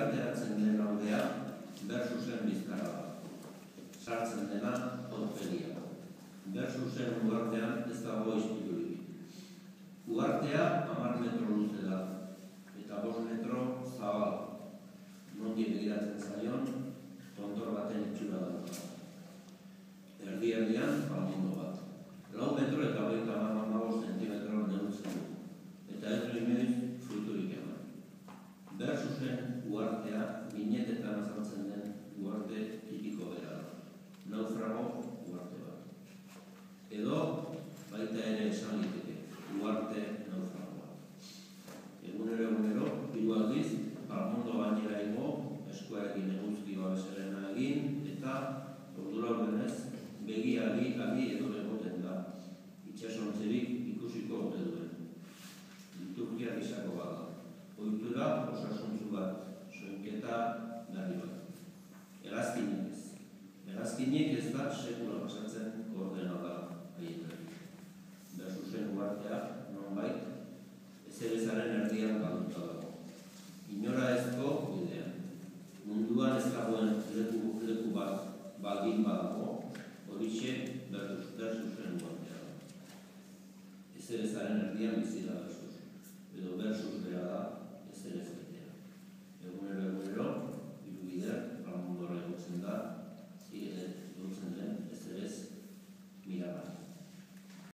ateratzen den aldea Versusen bizkarra da. Sartzen dena Orpegia. Versusen uhartean ez dago ispilurik. Uhartea 10 metro luze da, eta 5 metro zabala. Nondik begiratzen zaion, tontor baten itxura da. Erdi-erdian palmondo bat. 4 metro eta 35 zentimetro neurtzen du. Eta ez du inoiz fruiturik eman. Versusen uhartea ginetetan azaltzen den uarte tipiko bera da. Naufrago uarte bat. Edo baita ere esan liteke, uarte naufragoa. Egunero, 3 aldiz, palmondo gainera igo, eskuarekin eguzki babeserena egin, eta ordura ordenez, begiari edo egoten da, itxasontzerik ikusiko ote duen. Liturgia gizako bada. Ohitura osasuntzu bat, soinketa berri bat. Hegazkinik ez. Hegazkinik ez da sekula pasatzen koordenada haietan. Versusen uhartea, nonbait, ezerezaren erdian galduta da.